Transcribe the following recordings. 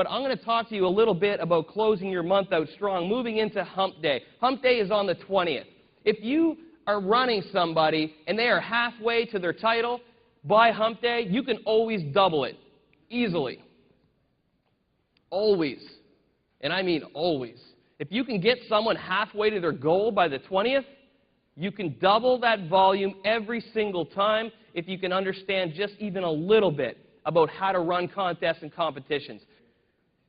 but I'm going to talk to you a little bit about closing your month out strong, moving into Hump Day. Hump Day is on the 20th. If you are running somebody and they are halfway to their title, by Hump Day, you can always double it, easily. Always. And I mean always. If you can get someone halfway to their goal by the 20th, you can double that volume every single time if you can understand just even a little bit about how to run contests and competitions.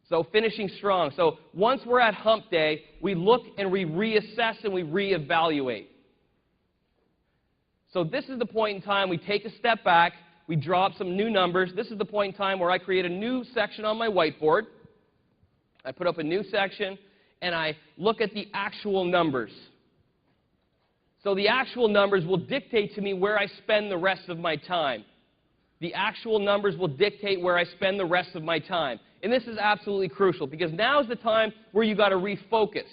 So finishing strong. So once we're at Hump Day, we look and we reassess and we reevaluate. So this is the point in time we take a step back, we draw up some new numbers. This is the point in time where I create a new section on my whiteboard. I put up a new section, and I look at the actual numbers. So the actual numbers will dictate to me where I spend the rest of my time. The actual numbers will dictate where I spend the rest of my time. And this is absolutely crucial, because now is the time where you've got to refocus.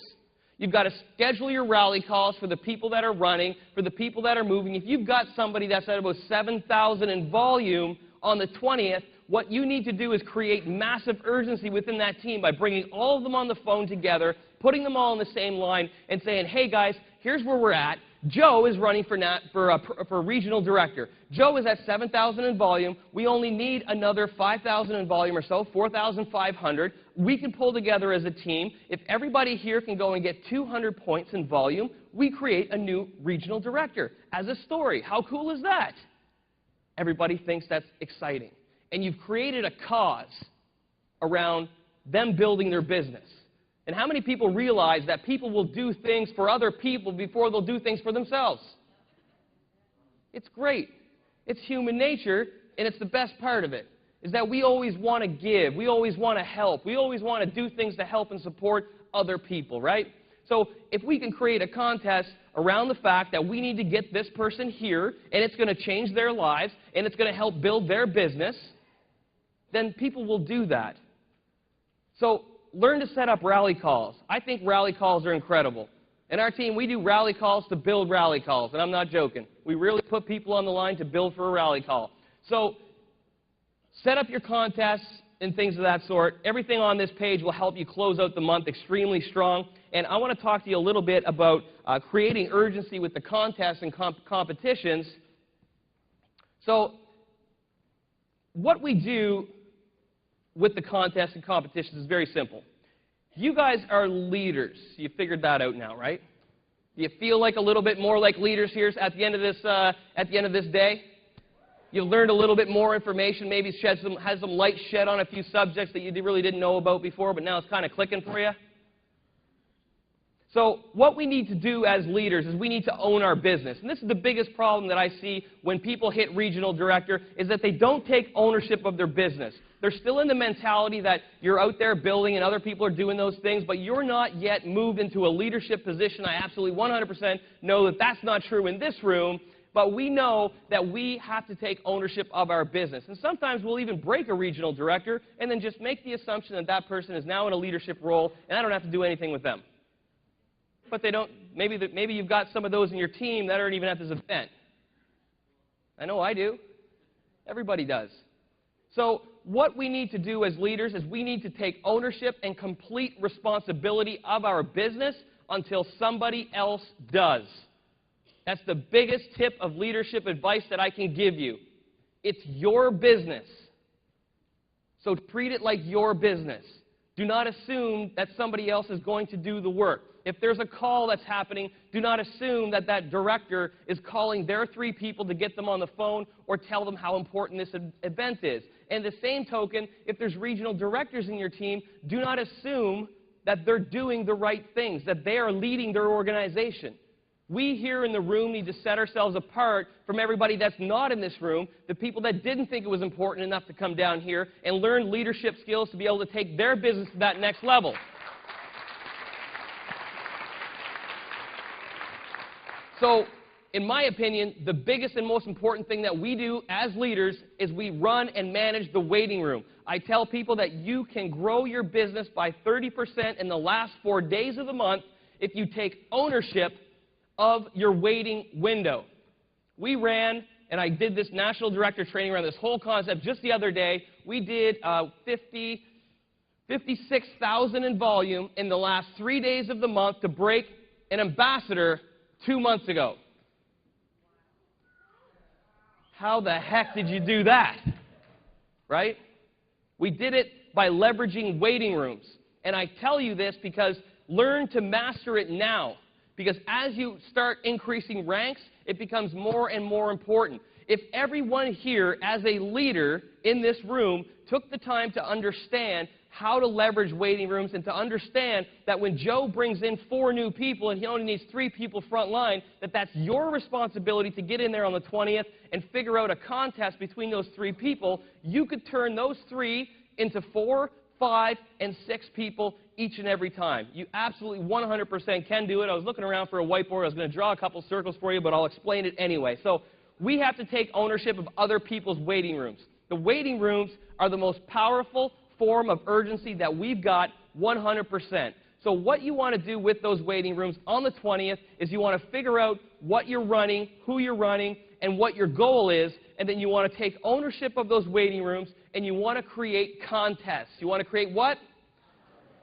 You've got to schedule your rally calls for the people that are running, for the people that are moving. If you've got somebody that's at about 7,000 in volume on the 20th, what you need to do is create massive urgency within that team by bringing all of them on the phone together, putting them all on the same line, and saying, hey guys, here's where we're at. Joe is running for regional director. Joe is at 7,000 in volume. We only need another 5,000 in volume or so, 4,500. We can pull together as a team. If everybody here can go and get 200 points in volume, we create a new regional director as a story. How cool is that? Everybody thinks that's exciting. And you've created a cause around them building their business. And how many people realize that people will do things for other people before they'll do things for themselves? It's great. It's human nature, and it's the best part of it, is that we always want to give. We always want to help. We always want to do things to help and support other people, right? So if we can create a contest around the fact that we need to get this person here, and it's going to change their lives, and it's going to help build their business, then people will do that. So learn to set up rally calls. I think rally calls are incredible. In our team, we do rally calls to build rally calls, and I'm not joking. We really put people on the line to build for a rally call. So set up your contests and things of that sort. Everything on this page will help you close out the month extremely strong. And I want to talk to you a little bit about creating urgency with the contests and competitions. So what we do with the contests and competitions is very simple. You guys are leaders. You figured that out now, right? Do you feel like a little bit more like leaders here at the end of this day? You learned a little bit more information, maybe has some light shed on a few subjects that you really didn't know about before, but now it's kind of clicking for you. So what we need to do as leaders is we need to own our business. And this is the biggest problem that I see when people hit regional director, is that they don't take ownership of their business. They're still in the mentality that you're out there building and other people are doing those things, but you're not yet moved into a leadership position. I absolutely 100% know that that's not true in this room, but we know that we have to take ownership of our business. And sometimes we'll even break a regional director and then just make the assumption that that person is now in a leadership role and I don't have to do anything with them. But they don't. Maybe you've got some of those in your team that aren't even at this event. I know I do. Everybody does. So what we need to do as leaders is we need to take ownership and complete responsibility of our business until somebody else does. That's the biggest tip of leadership advice that I can give you. It's your business. So treat it like your business. Do not assume that somebody else is going to do the work. If there's a call that's happening, do not assume that that director is calling their 3 people to get them on the phone or tell them how important this event is. And the same token, if there's regional directors in your team, do not assume that they're doing the right things, that they are leading their organization. We here in the room need to set ourselves apart from everybody that's not in this room, the people that didn't think it was important enough to come down here and learn leadership skills to be able to take their business to that next level. So, in my opinion, the biggest and most important thing that we do as leaders is we run and manage the waiting room. I tell people that you can grow your business by 30% in the last 4 days of the month if you take ownership of your waiting window. We ran, and I did this national director training around this whole concept just the other day. We did 50 56,000 in volume in the last 3 days of the month to break an ambassador 2 months ago. How the heck did you do that? Right? We did it by leveraging waiting rooms. And I tell you this because learn to master it now. Because as you start increasing ranks, it becomes more and more important. If everyone here, as a leader in this room, took the time to understand how to leverage waiting rooms and to understand that when Joe brings in 4 new people and he only needs 3 people front line, that's your responsibility to get in there on the 20th and figure out a contest between those 3 people, you could turn those 3 into 4, 5, and 6 people each and every time. You absolutely 100% can do it. I was looking around for a whiteboard. I was going to draw a couple circles for you, but I'll explain it anyway. So we have to take ownership of other people's waiting rooms. The waiting rooms are the most powerful form of urgency that we've got 100%. So what you want to do with those waiting rooms on the 20th is you want to figure out what you're running, who you're running, and what your goal is, and then you want to take ownership of those waiting rooms, and you want to create contests. You want to create what?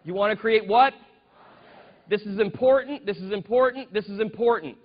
You want to create what? This is important, this is important, this is important.